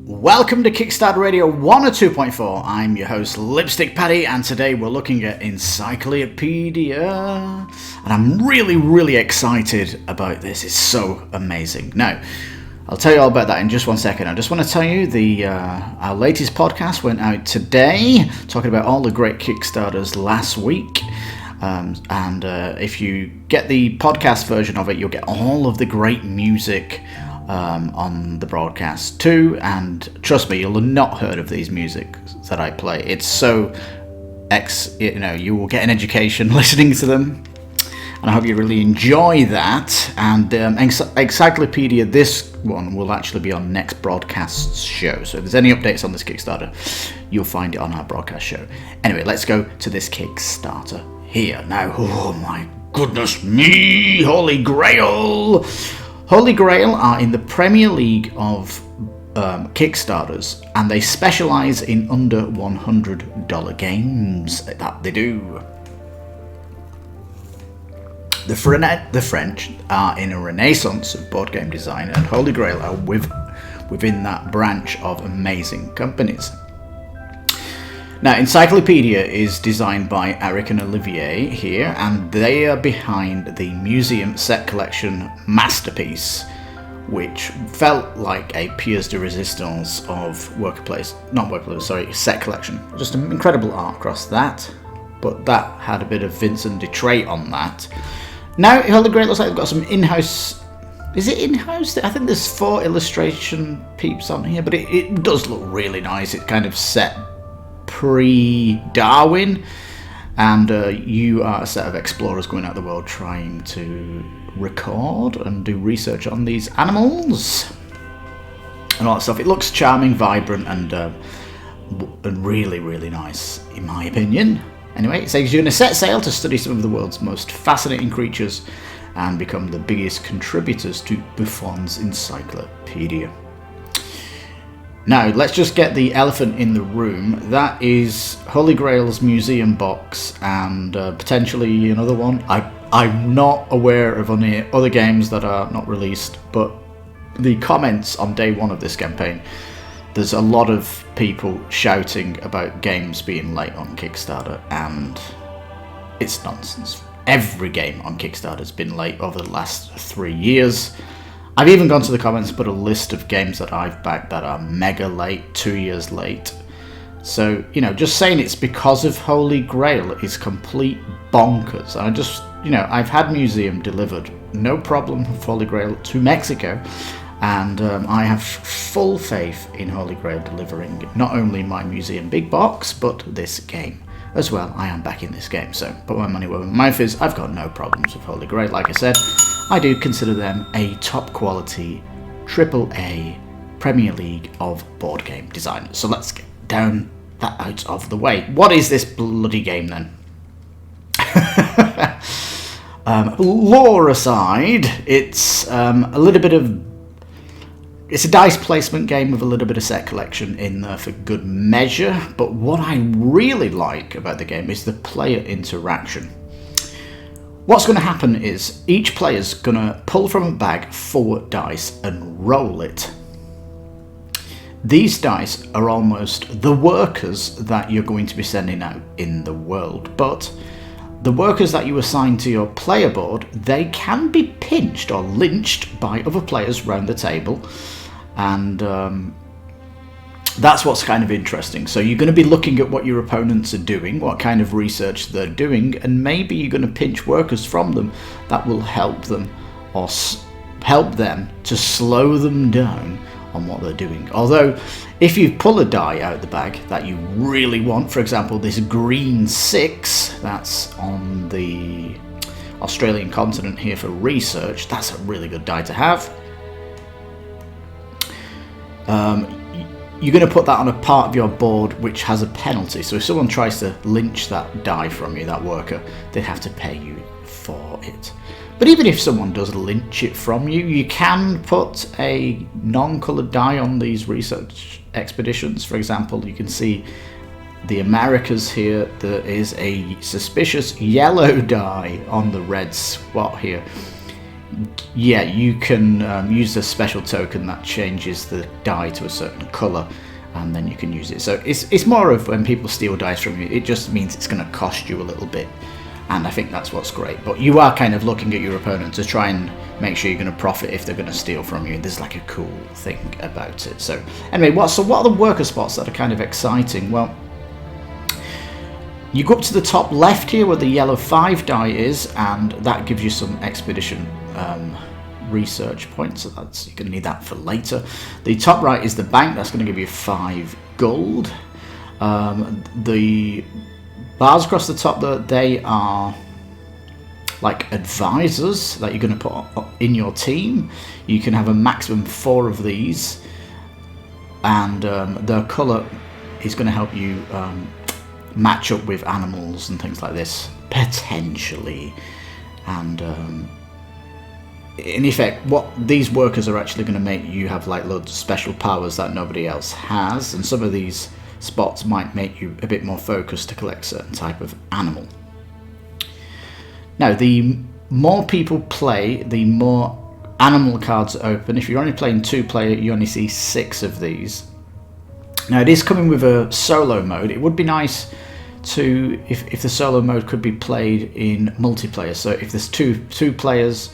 Welcome to Kickstarter Radio 1 or 2.4. I'm your host, Lipstickpaddy, and today we're looking at Encyclopedia. And I'm really excited about this. It's so amazing. Now, I'll tell you all about that in just 1 second. I just want to tell you our latest podcast went out today, talking about all the great Kickstarters last week. And if you get the podcast version of it, you'll get all of the great music on the broadcast too, and trust me, you'll have not heard of these music that I play. It's so you will get an education listening to them, and I hope you really enjoy that. And Encyclopedia, this one will actually be on next broadcast's show, so if there's any updates on this Kickstarter, you'll find it on our broadcast show. Anyway, let's go to this Kickstarter here now. Oh my goodness me, Holy Grail! Holy Grail are in the Premier League of Kickstarters, and they specialise in under $100 games. That they do. The French are in a renaissance of board game design, and Holy Grail are within that branch of amazing companies. Now, Encyclopedia is designed by Eric and Olivier here, and they are behind the museum set collection masterpiece, which felt like a pièce de résistance of set collection. Just an incredible art across that, but that had a bit of Vincent Dutrait on that. Now, Holy Grail looks like they've got some in-house. Is it in-house? I think there's 4 illustration peeps on here, but it does look really nice. It's kind of set pre-Darwin, and you are a set of explorers going out the world trying to record and do research on these animals and all that stuff. It looks charming, vibrant, and really nice, in my opinion. Anyway, it says you're going to set sail to study some of the world's most fascinating creatures and become the biggest contributors to Buffon's Encyclopedia. Now, let's just get the elephant in the room. That is Holy Grail's museum box, and potentially another one. I'm not aware of any other games that are not released, but the comments on day 1 of this campaign, there's a lot of people shouting about games being late on Kickstarter, and it's nonsense. Every game on Kickstarter has been late over the last 3 years. I've even gone to the comments and put a list of games that I've backed that are mega late, 2 years late. So, just saying it's because of Holy Grail is complete bonkers. I've had Museum delivered, no problem with Holy Grail to Mexico, and I have full faith in Holy Grail delivering not only my Museum big box, but this game as well. I am backing this game, so put my money where my mouth is. I've got no problems with Holy Grail. Like I said, I do consider them a top quality AAA Premier League of board game designers. So let's get that out of the way. What is this bloody game then? Lore aside, it's it's a dice placement game with a little bit of set collection in there for good measure. But what I really like about the game is the player interaction. What's going to happen is each player's going to pull from a bag 4 dice and roll it. These dice are almost the workers that you're going to be sending out in the world, but the workers that you assign to your player board, they can be pinched or lynched by other players around the table, and that's what's kind of interesting. So you're going to be looking at what your opponents are doing, what kind of research they're doing, and maybe you're going to pinch workers from them that will help them or help them to slow them down on what they're doing. Although, if you pull a die out of the bag that you really want, for example, this green 6 that's on the Australian continent here for research, that's a really good die to have. You're going to put that on a part of your board which has a penalty. So if someone tries to lynch that die from you, that worker, they have to pay you for it. But even if someone does lynch it from you, you can put a non-coloured die on these research expeditions. For example, you can see the Americas here. There is a suspicious yellow die on the red spot here. yeah, you can use a special token that changes the die to a certain colour, and then you can use it. So it's more of when people steal dice from you, it just means it's going to cost you a little bit, and I think that's what's great. But you are kind of looking at your opponent to try and make sure you're going to profit if they're going to steal from you. There's like a cool thing about it. So anyway, what are the worker spots that are kind of exciting? Well, you go up to the top left here where the yellow 5 die is, and that gives you some expedition research points, so you're going to need that for later. The top right is the bank, that's going to give you 5 gold. The bars across the top, they are like advisors that you're going to put in your team. You can have a maximum 4 of these, and their colour is going to help you match up with animals and things like this, potentially. And in effect, what these workers are actually going to make you have like loads of special powers that nobody else has, and some of these spots might make you a bit more focused to collect certain type of animal. Now, the more people play, the more animal cards open. If you're only playing 2-player, you only see 6 of these. Now, it is coming with a solo mode. It would be nice to if the solo mode could be played in multiplayer. So if there's two players,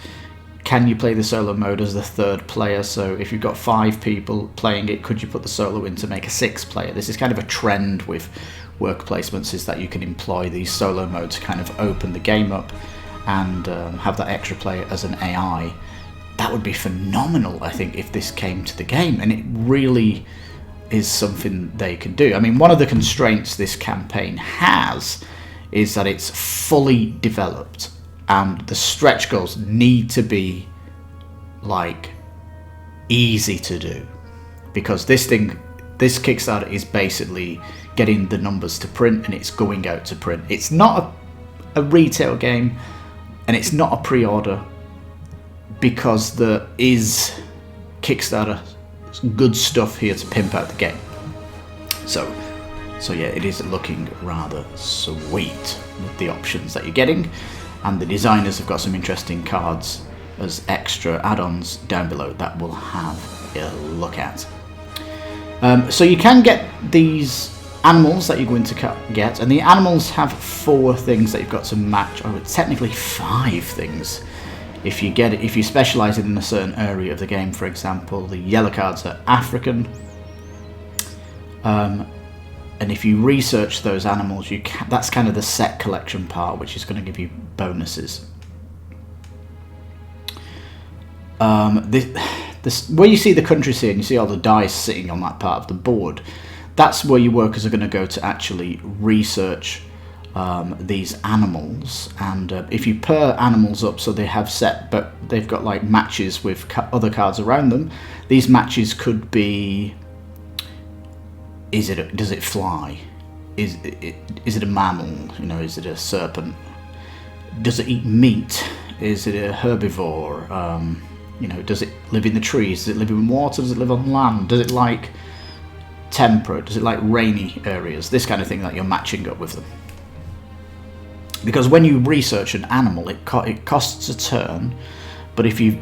can you play the solo mode as the 3rd player? So if you've got 5 people playing it, could you put the solo in to make a 6th player? This is kind of a trend with work placements, is that you can employ these solo modes to kind of open the game up and have that extra player as an AI. That would be phenomenal, I think, if this came to the game, and it really is something they can do. I mean, one of the constraints this campaign has is that it's fully developed, and the stretch goals need to be like easy to do, because this Kickstarter is basically getting the numbers to print, and it's going out to print. It's not a retail game, and it's not a pre-order, because there is Kickstarter good stuff here to pimp out the game. So yeah, it is looking rather sweet with the options that you're getting, and the designers have got some interesting cards as extra add-ons down below that we'll have a look at. So you can get these animals that you're going to get, and the animals have 4 things that you've got to match, or technically 5 things. If you specialise in a certain area of the game, for example, the yellow cards are African, and if you research those animals, that's kind of the set collection part, which is going to give you bonuses. This where you see the countries here, and you see all the dice sitting on that part of the board, that's where your workers are going to go to actually research these animals. And if you pair animals up so they have set, but they've got like matches with other cards around them, these matches could be: does it fly? Is it a mammal? You know, is it a serpent? Does it eat meat? Is it a herbivore? You know, does it live in the trees? Does it live in water? Does it live on land? Does it like temperate? Does it like rainy areas? This kind of thing that you're matching up with them. Because when you research an animal, it costs a turn, but if you've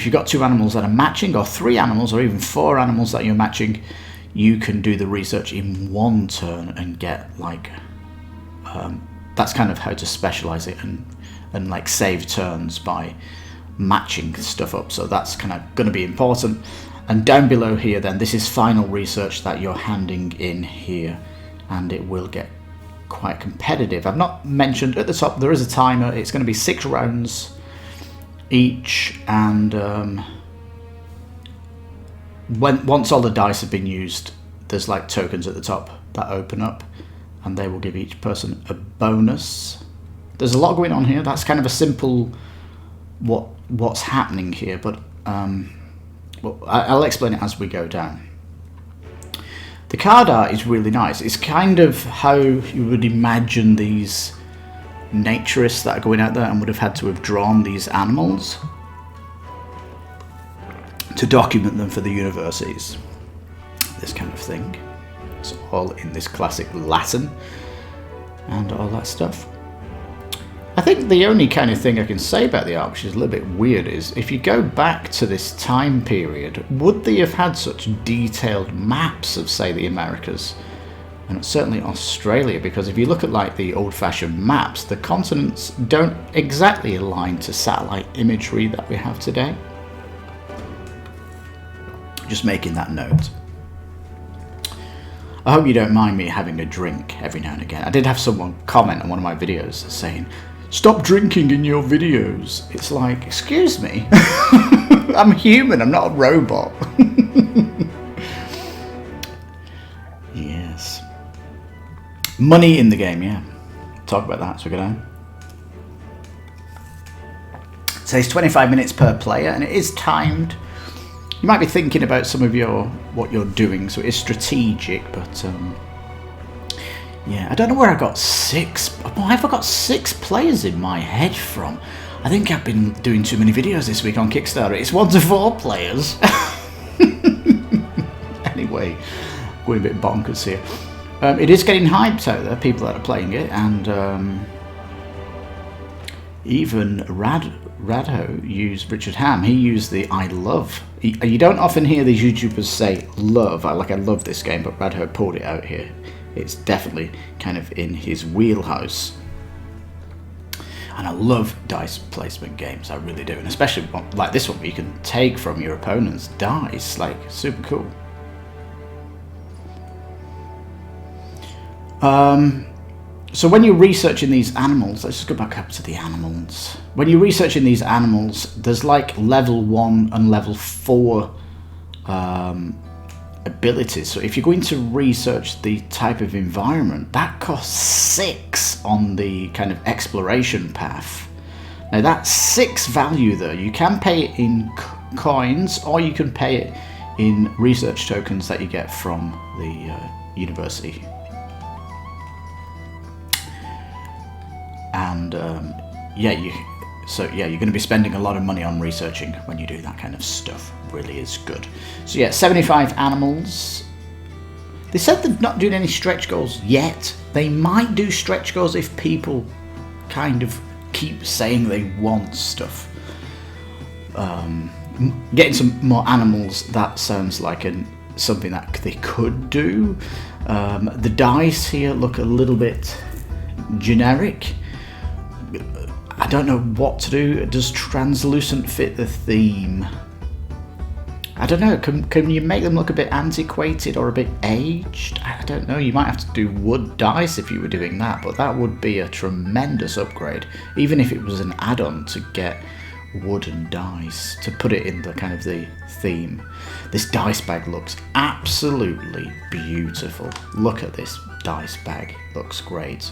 got 2 animals that are matching, or 3 animals, or even 4 animals that you're matching, you can do the research in 1 turn and get like that's kind of how to specialize it and like save turns by matching stuff up. So that's kind of going to be important. And down below here, then, this is final research that you're handing in here, and it will get quite competitive. I've not mentioned at the top there is a timer. It's going to be 6 rounds each, and once all the dice have been used, there's like tokens at the top that open up, and they will give each person a bonus. There's a lot going on here. That's kind of a simple what's happening here, but well, I'll explain it as we go down. The card art is really nice. It's kind of how you would imagine these naturists that are going out there and would have had to have drawn these animals to document them for the universities. This kind of thing. It's all in this classic Latin and all that stuff. I think the only kind of thing I can say about the art, which is a little bit weird, is if you go back to this time period, would they have had such detailed maps of, say, the Americas? And certainly Australia, because if you look at like the old-fashioned maps, the continents don't exactly align to satellite imagery that we have today. Just making that note. I hope you don't mind me having a drink every now and again. I did have someone comment on one of my videos saying, "Stop drinking in your videos." It's like, excuse me, I'm human, I'm not a robot. Yes. Money in the game, yeah. Talk about that as we go down. It says 25 minutes per player, and it is timed. You might be thinking about some of what you're doing, so it is strategic, but yeah, I don't know where I got 6. Why have I got 6 players in my head from? I think I've been doing too many videos this week on Kickstarter. It's 1 to 4 players. Anyway, going a bit bonkers here. It is getting hyped out there, people that are playing it, and even Radho used Richard Ham. He used the "I love." You don't often hear these YouTubers say "love." I love this game, but Radho pulled it out here. It's definitely kind of in his wheelhouse. And I love dice placement games, I really do, and especially one, like this one, where you can take from your opponent's dice. Like, super cool. So when you're researching these animals, let's just go back up to the animals. When you're researching these animals, there's like level 1 and level 4 abilities. So if you're going to research the type of environment, that costs 6 on the kind of exploration path. Now that's 6 value there. You can pay it in coins, or you can pay it in research tokens that you get from the university. And you're going to be spending a lot of money on researching when you do that kind of stuff. Really is good. So yeah, 75 animals. They said they're not doing any stretch goals yet. They might do stretch goals if people kind of keep saying they want stuff. Getting some more animals, that sounds like something that they could do. The dice here look a little bit generic. I don't know what to do. Does translucent fit the theme? I don't know. Can you make them look a bit antiquated or a bit aged? I don't know. You might have to do wood dice if you were doing that, but that would be a tremendous upgrade, even if it was an add-on to get wooden dice to put it in the kind of the theme. This dice bag looks absolutely beautiful. Look at this dice bag. Looks great.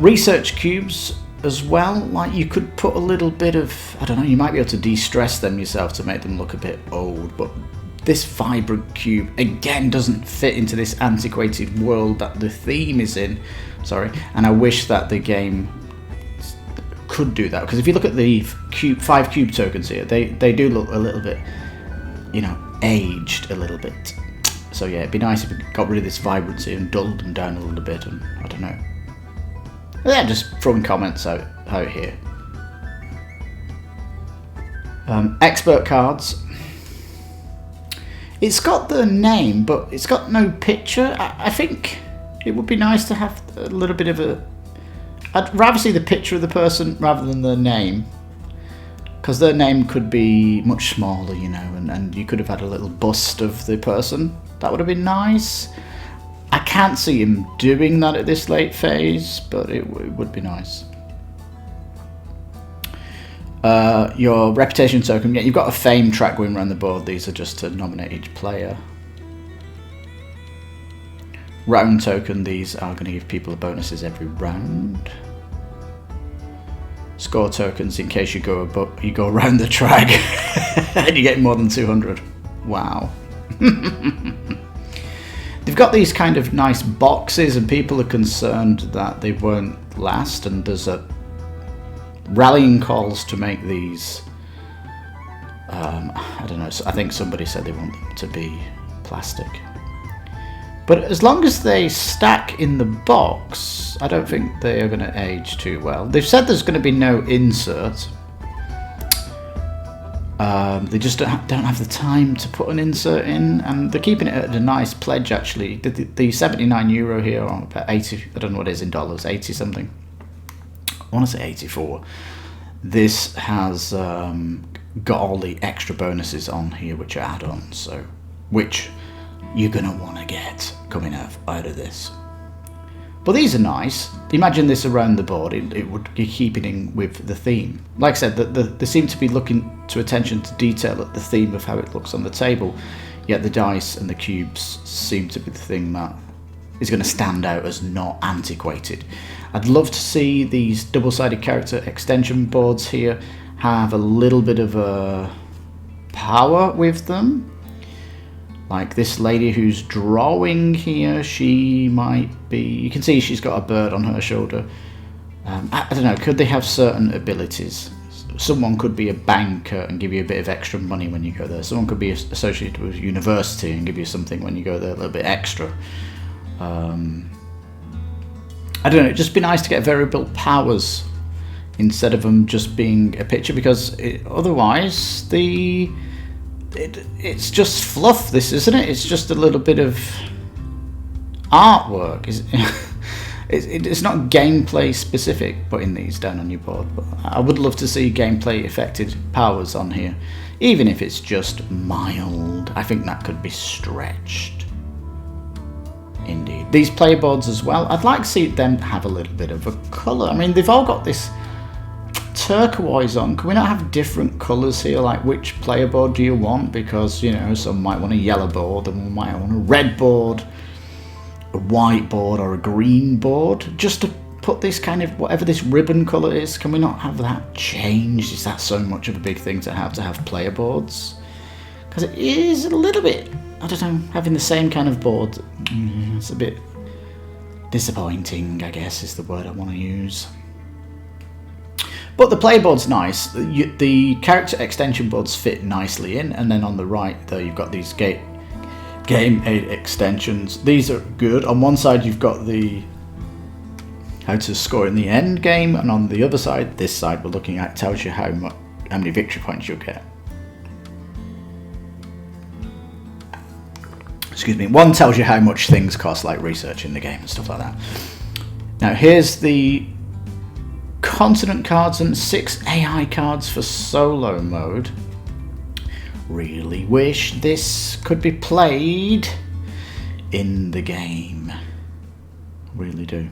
Research cubes as well, like you could put a little bit of, I don't know, you might be able to de-stress them yourself to make them look a bit old, but this vibrant cube again doesn't fit into this antiquated world that the theme is in. Sorry, and I wish that the game could do that, because if you look at the 5 cube tokens here, they do look a little bit, aged a little bit. So yeah, it'd be nice if we got rid of this vibrancy and dulled them down a little bit, and I don't know. Yeah, just throwing comments out here. Expert cards. It's got the name, but it's got no picture. I think it would be nice to have a little bit of a... I'd rather see the picture of the person rather than their name, because their name could be much smaller, and you could have had a little bust of the person. That would have been nice. I can't see him doing that at this late phase, but it would be nice. Your reputation token, yeah, you've got a fame track going around the board. These are just to nominate each player. Round token, these are going to give people bonuses every round. Score tokens, in case you go around the track and you get more than 200. Wow. They've got these kind of nice boxes, and people are concerned that they won't last, and there's a rallying calls to make these. I don't know. I think somebody said they want them to be plastic. But as long as they stack in the box, I don't think they are going to age too well. They've said there's going to be no insert. They just don't have the time to put an insert in, and they're keeping it at a nice pledge actually. The €79 here, or about 80, I don't know what it is in dollars, 80 something. I want to say 84. This has got all the extra bonuses on here, which are add-ons, so which you're gonna want to get coming out of this. But these are nice. Imagine this around the board. It would be keeping in with the theme. Like I said, they seem to be looking to attention to detail at the theme of how it looks on the table. Yet the dice and the cubes seem to be the thing that is going to stand out as not antiquated. I'd love to see these double-sided character extension boards here have a little bit of a power with them. Like this lady who's drawing here, she might be... You can see she's got a bird on her shoulder. I don't know, could they have certain abilities? Someone could be a banker and give you a bit of extra money when you go there. Someone could be associated with university and give you something when you go there, a little bit extra. I don't know, it'd just be nice to get variable powers instead of them just being a picture, because otherwise it's just fluff, this, isn't it? It's just a little bit of artwork. It's not gameplay specific putting these down on your board, but I would love to see gameplay affected powers on here, even if it's just mild. I think that could be stretched. Indeed. These player boards as well, I'd like to see them have a little bit of a colour. I mean, they've all got this turquoise on. Can we not have different colours here? Like, which player board do you want? Because, you know, some might want a yellow board, and one might want a red board, a white board, or a green board. Just to put this kind of, whatever this ribbon colour is, can we not have that changed? Is that so much of a big thing to have player boards? Because it is a little bit, I don't know, having the same kind of board, it's a bit disappointing, I guess is the word I want to use. But the playboard's nice. The character extension boards fit nicely in, and then on the right there you've got these game aid extensions. These are good. On one side you've got the how to score in the end game, and on the other side, this side we're looking at, tells you how many victory points you'll get. Excuse me. One tells you how much things cost, like researching the game and stuff like that. Now here's the continent cards and 6 AI cards for solo mode. Really wish this could be played in the game. Really do.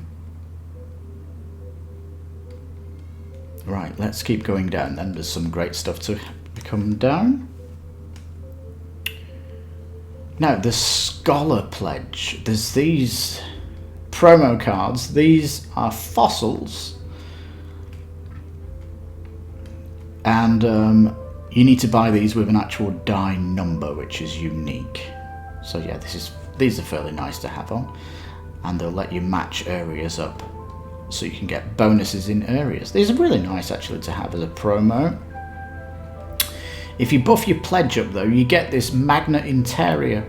Right, let's keep going down then. There's some great stuff to come down. Now, the Scholar Pledge. There's these promo cards. These are fossils. And you need to buy these with an actual die number, which is unique. So yeah, these are fairly nice to have on. And they'll let you match areas up, so you can get bonuses in areas. These are really nice actually to have as a promo. If you buff your pledge up though, you get this Magna Interior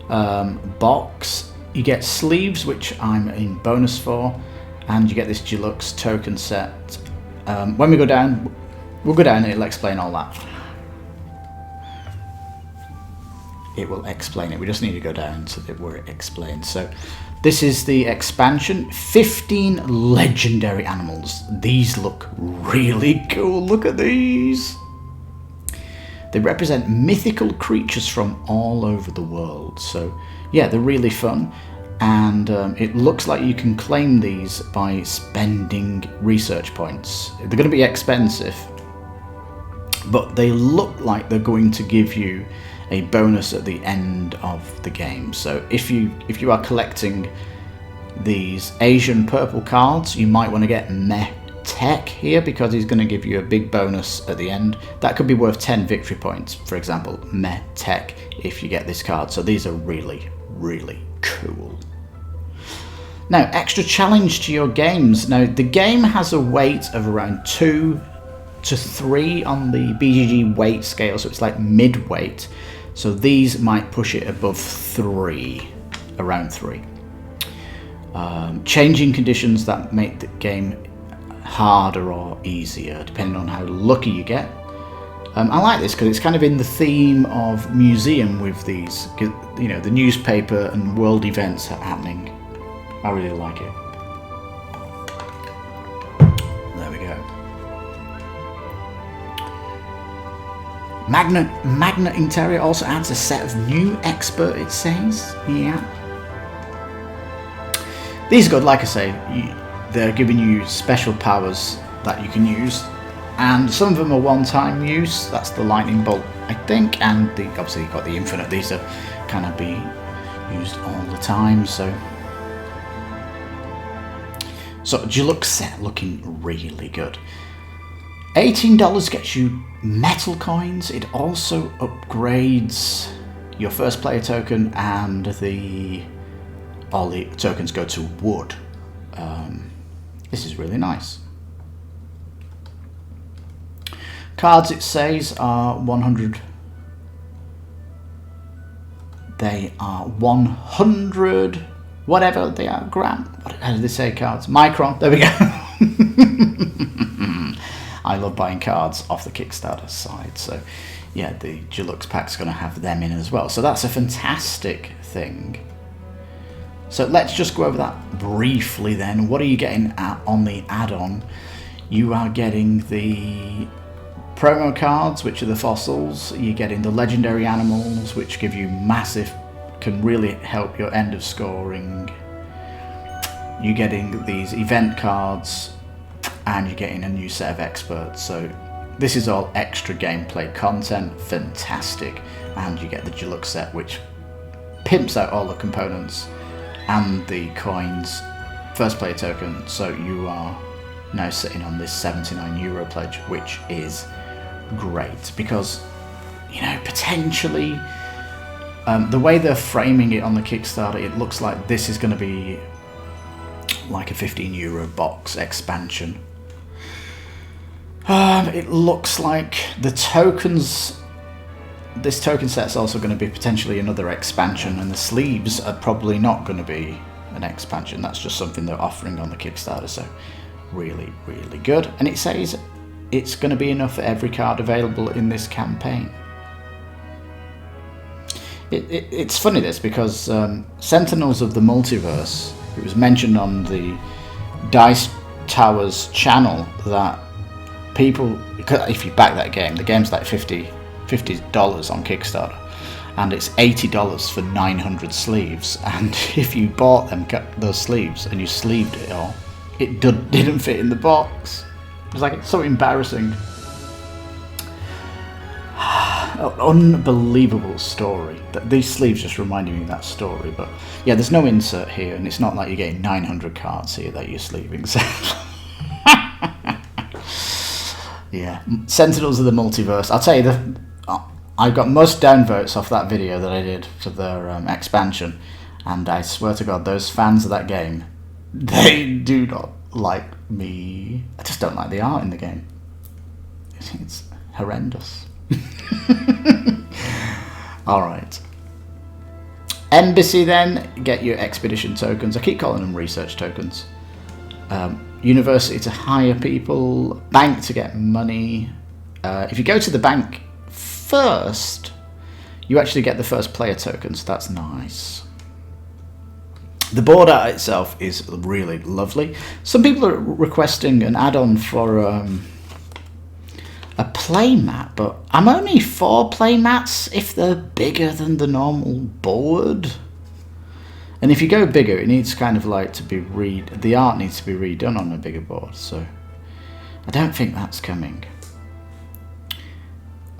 box. You get sleeves, which I'm in bonus for, and you get this deluxe token set. When we go down, we'll go down and it'll explain all that. It will explain it. We just need to go down to where it explains. So this is the expansion. 15 legendary animals. These look really cool. Look at these. They represent mythical creatures from all over the world. So yeah, they're really fun. And it looks like you can claim these by spending research points. They're going to be expensive, but they look like they're going to give you a bonus at the end of the game. So if you are collecting these Asian purple cards, you might want to get Meh Tech here, because he's going to give you a big bonus at the end. That could be worth 10 victory points, for example, Meh Tech, if you get this card. So these are really, really cool. Now, extra challenge to your games. Now, the game has a weight of around 2 to 3 on the BGG weight scale, so it's like mid-weight. So these might push it above 3. around 3. Changing conditions that make the game harder or easier, depending on how lucky you get. I like this because it's kind of in the theme of museum with these, you know, the newspaper and world events happening. I really like it. There we go. Magnet Interior also adds a set of new expert, it says. Yeah. These are good, like I say, they're giving you special powers that you can use. And some of them are one-time use, that's the lightning bolt, I think, and obviously you've got the infinite, these are kind of be used all the time, so deluxe set looking really good. $18 gets you metal coins. It also upgrades your first player token, and all the tokens go to wood. This is really nice. Cards, it says, are 100. They are 100, whatever they are, gram. How do they say cards? Micron. There we go. I love buying cards off the Kickstarter side. So, yeah, the deluxe pack's going to have them in as well. So that's a fantastic thing. So let's just go over that briefly then. What are you getting on the add-on? You are getting the promo cards, which are the fossils. You're getting the legendary animals, which give you can really help your end of scoring. You're getting these event cards, and you're getting a new set of experts. So this is all extra gameplay content, fantastic. And you get the deluxe set, which pimps out all the components and the coins, first player token. So you are now sitting on this €79 pledge, which is great, because, you know, potentially the way they're framing it on the Kickstarter, it looks like this is going to be like a €15 box expansion. It looks like the tokens, this token set's also going to be potentially another expansion, and the sleeves are probably not going to be an expansion. That's just something they're offering on the Kickstarter, so really, really good. And it says it's going to be enough for every card available in this campaign. It's funny this, because Sentinels of the Multiverse, it was mentioned on the Dice Towers channel that people, if you back that game, the game's like $50 on Kickstarter, and it's $80 for 900 sleeves, and if you bought those sleeves and you sleeved it all, it didn't fit in the box. It was like, it's so embarrassing. Unbelievable story. These sleeves just reminded me of that story, but yeah, there's no insert here, and it's not like you're getting 900 cards here that you're sleeving. So yeah, Sentinels of the Multiverse. I'll tell you, I got most downvotes off that video that I did for their expansion, and I swear to God, those fans of that game, they do not like me. I just don't like the art in the game. I think it's horrendous. Alright. Embassy then, get your expedition tokens. I keep calling them research tokens. University to hire people. Bank to get money. If you go to the bank first, you actually get the first player tokens. That's nice. The board art itself is really lovely. Some people are requesting an add-on for a play mat, but I'm only for play mats if they're bigger than the normal board. And if you go bigger, it needs kind of like to be the art needs to be redone on a bigger board, so I don't think that's coming.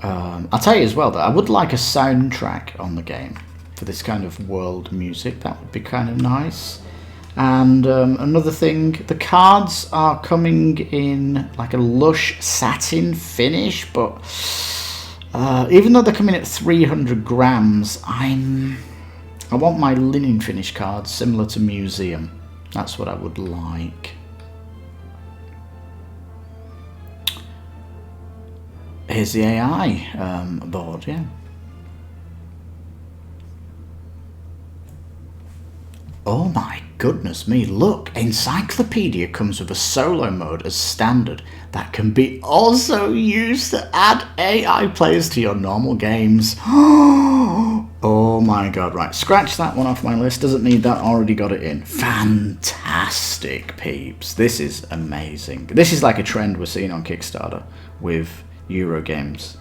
I'll tell you as well that I would like a soundtrack on the game for this kind of world music. That would be kind of nice. And another thing, the cards are coming in like a lush satin finish, but even though they're coming at 300 grams, I want my linen finish cards similar to museum. That's what I would like. Here's the AI board, yeah. Oh my goodness me, look, Encyclopedia comes with a solo mode as standard that can be also used to add AI players to your normal games. Oh my god, right, scratch that one off my list, doesn't need that, already got it in. Fantastic, peeps, this is amazing. This is like a trend we're seeing on Kickstarter with Euro games.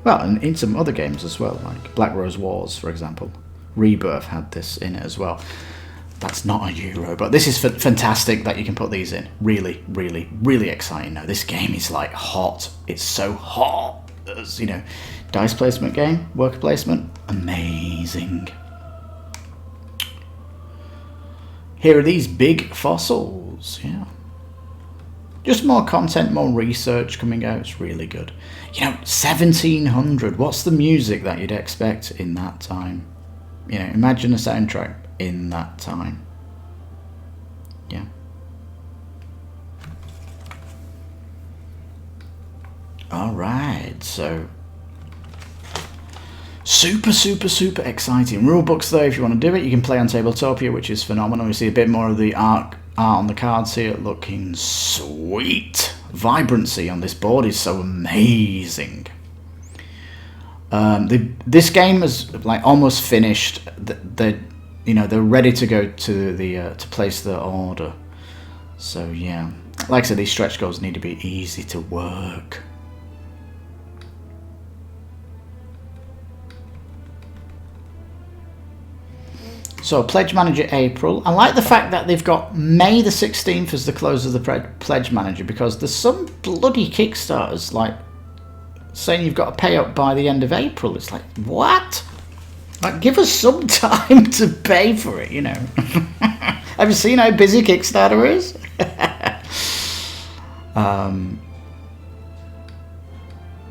Well, and in some other games as well, like Black Rose Wars, for example. Rebirth had this in it as well. That's not a Euro, but this is fantastic that you can put these in. Really, really, really exciting now. This game is like hot. It's so hot. As, you know, dice placement game, worker placement, amazing. Here are these big fossils, yeah. Just more content, more research coming out. It's really good. You know, 1700. What's the music that you'd expect in that time? You know, imagine a soundtrack in that time. Yeah. Alright, so super exciting. Rulebooks though, if you want to do it, you can play on Tabletopia, which is phenomenal. We see a bit more of the art on the cards here, looking sweet. Vibrancy on this board is so amazing. This game is like almost finished. They're ready to go to the to place the order. So yeah, like I said, these stretch goals need to be easy to work. So Pledge Manager April. I like the fact that they've got May the 16th as the close of the Pledge Manager, because there's some bloody Kickstarters like saying you've got to pay up by the end of April. It's like, what? Like, give us some time to pay for it, you know. Have you seen how busy Kickstarter is?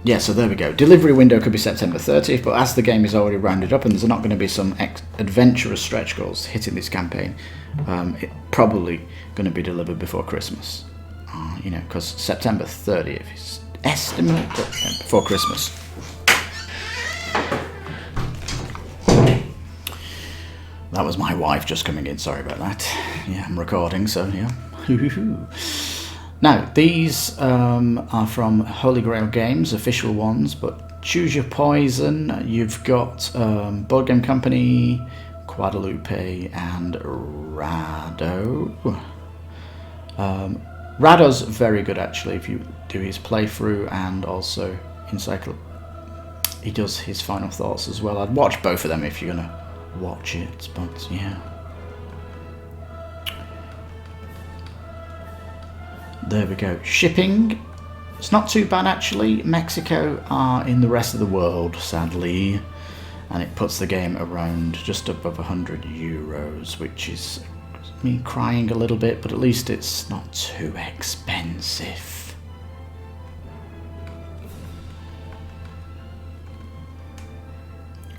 Yeah, so there we go. Delivery window could be September 30th, but as the game is already rounded up and there's not going to be some adventurous stretch goals hitting this campaign, it's probably going to be delivered before Christmas. You know, because September 30th is estimate before Christmas. That was my wife just coming in, sorry about that. Yeah, I'm recording, so yeah. Now, these are from Holy Grail Games, official ones, but Choose Your Poison. You've got Board Game Company, Guadalupe, and Rado. Rado's very good, actually, if you do his playthrough, and also he does his final thoughts as well. I'd watch both of them if you're going to watch it, but yeah. There we go. Shipping. It's not too bad, actually. Mexico are in the rest of the world, sadly, and it puts the game around just above 100 euros, which is me crying a little bit, but at least it's not too expensive.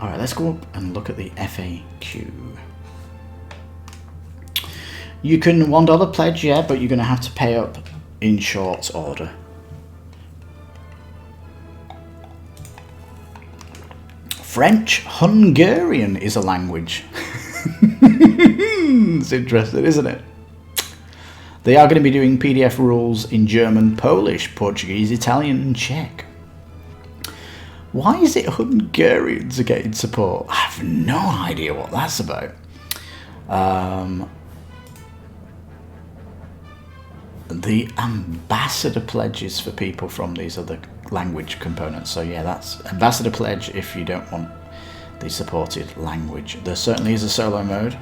Alright, let's go up and look at the FAQ. You can $1 pledge, yeah, but you're going to have to pay up in short order. French Hungarian is a language. It's interesting, isn't it? They are going to be doing PDF rules in German, Polish, Portuguese, Italian, and Czech. Why is it Hungarians are getting support? I have no idea what that's about. The ambassador pledges for people from these other language components. So yeah, that's ambassador pledge if you don't want the supported language. There certainly is a solo mode.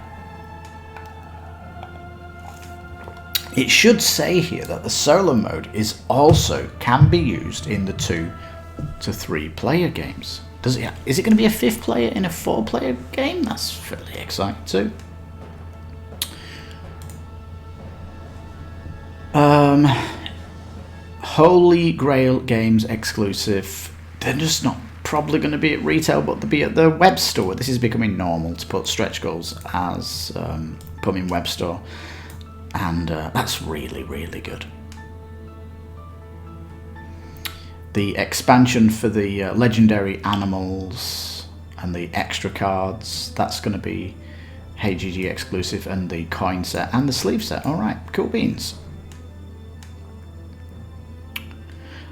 It should say here that the solo mode is also can be used in the 2 to 3 player games. Is it going to be a 5th player in a 4-player game? That's fairly exciting too. Holy Grail Games exclusive. They're just not probably going to be at retail, but they'll be at the web store. This is becoming normal to put stretch goals as put them in web store, and that's really, really good. The expansion for the legendary animals and the extra cards, that's going to be HGG exclusive, and the coin set and the sleeve set. Alright, cool beans.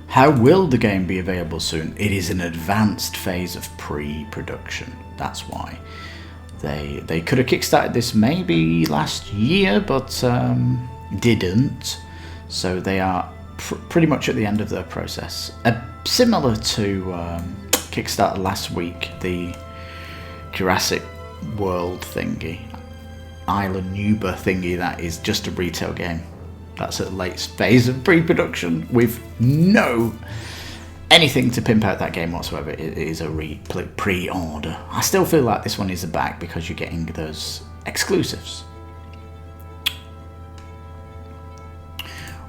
How will the game be available soon? It is an advanced phase of pre-production. That's why. They could have kickstarted this maybe last year, but didn't. So they are pretty much at the end of their process. Similar to Kickstarter last week, the Jurassic World thingy, Island Nuba thingy, that is just a retail game. That's at the late phase of pre-production with no anything to pimp out that game whatsoever. It is a pre-order. I still feel like this one is a bag because you're getting those exclusives.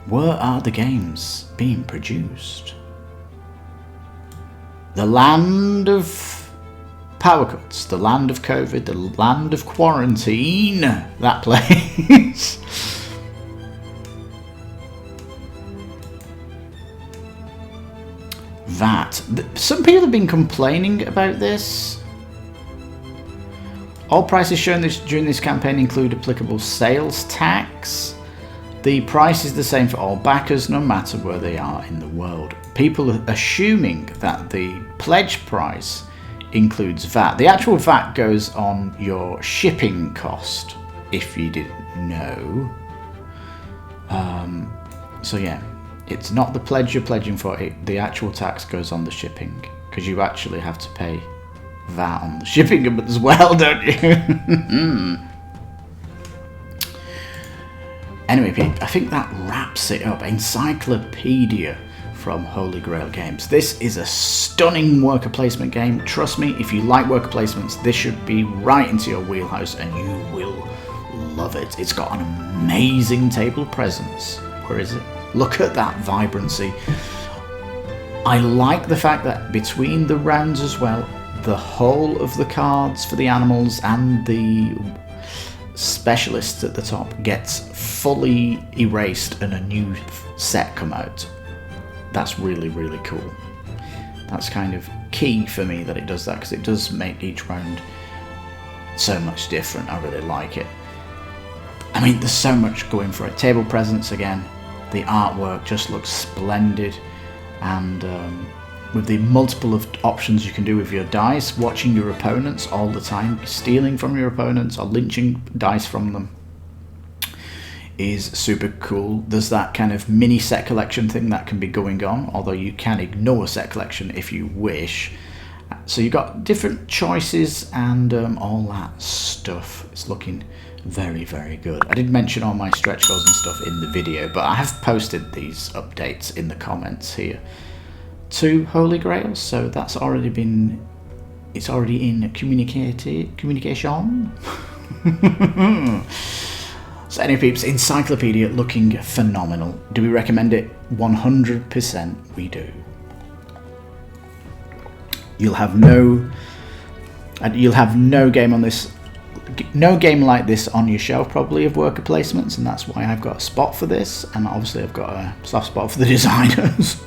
Where are the games being produced? The land of power cuts, the land of COVID, the land of quarantine, that place. VAT. Some people have been complaining about this. All prices shown during this campaign include applicable sales tax. The price is the same for all backers, no matter where they are in the world. People are assuming that the pledge price includes VAT. The actual VAT goes on your shipping cost, if you didn't know. So yeah. It's not the pledge you're pledging for, the actual tax goes on the shipping, because you actually have to pay VAT on the shipping as well, don't you? Anyway, Pete, I think that wraps it up. Encyclopedia from Holy Grail Games. This is a stunning worker placement game. Trust me, if you like worker placements, this should be right into your wheelhouse and you will love it. It's got an amazing table presence. Where is it? Look at that vibrancy. I like the fact that between the rounds as well, the whole of the cards for the animals and the specialists at the top gets fully erased and a new set come out. That's really, really cool. That's kind of key for me that it does that, because it does make each round so much different. I really like it. I mean, there's so much going for it. Table presence again. The artwork just looks splendid, and with the multiple of options you can do with your dice, watching your opponents all the time, stealing from your opponents or lynching dice from them is super cool. There's that kind of mini set collection thing that can be going on, although you can ignore set collection if you wish. So you've got different choices and all that stuff. It's looking very, very good. I did mention all my stretch goals and stuff in the video, but I have posted these updates in the comments here to Holy Grail, so that's already been, it's already in communication. So anyway, peeps, Encyclopedia looking phenomenal. Do we recommend it? 100% we do. You'll have no game on this, no game like this on your shelf probably of worker placements, and that's why I've got a spot for this, and obviously I've got a soft spot for the designers.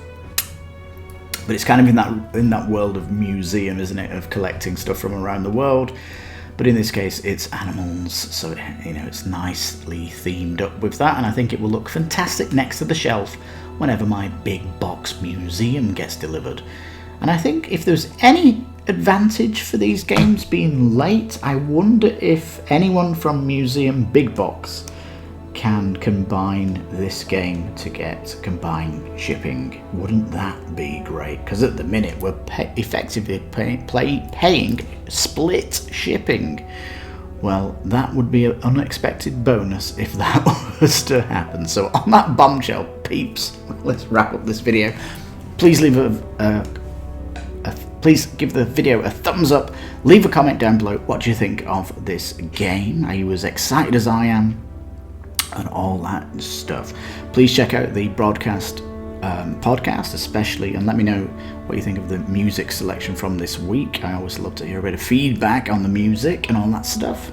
But it's kind of in that world of museum, isn't it, of collecting stuff from around the world. But in this case, it's animals, so it's nicely themed up with that, and I think it will look fantastic next to the shelf whenever my big box museum gets delivered. And I think if there's any advantage for these games being late, I wonder if anyone from Museum Big Box can combine this game to get combined shipping. Wouldn't that be great? Because at the minute we're effectively paying split shipping. Well, that would be an unexpected bonus if that was to happen. So on that bombshell, peeps, let's wrap up this video. Please leave please give the video a thumbs up. Leave a comment down below. What do you think of this game? Are you as excited as I am? And all that stuff. Please check out the broadcast podcast especially, and let me know what you think of the music selection from this week. I always love to hear a bit of feedback on the music and all that stuff.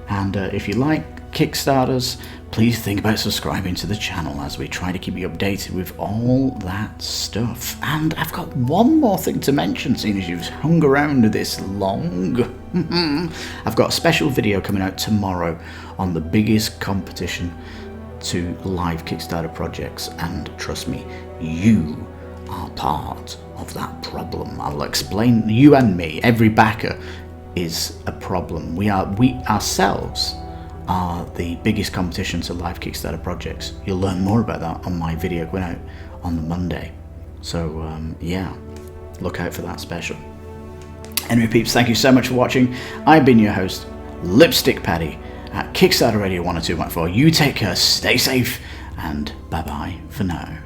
And if you like Kickstarters, please think about subscribing to the channel as we try to keep you updated with all that stuff. And I've got one more thing to mention, seeing as you've hung around this long. I've got a special video coming out tomorrow on the biggest competition to live Kickstarter projects, and trust me, you are part of that problem. I'll explain. You and me, every backer is a problem. We ourselves are the biggest competition to live Kickstarter projects. You'll learn more about that on my video going out on the Monday. So yeah, look out for that special. Anyway, peeps, thank you so much for watching. I've been your host, Lipstickpaddy, at Kickstarter Radio 102.4. You take care, stay safe, and bye-bye for now.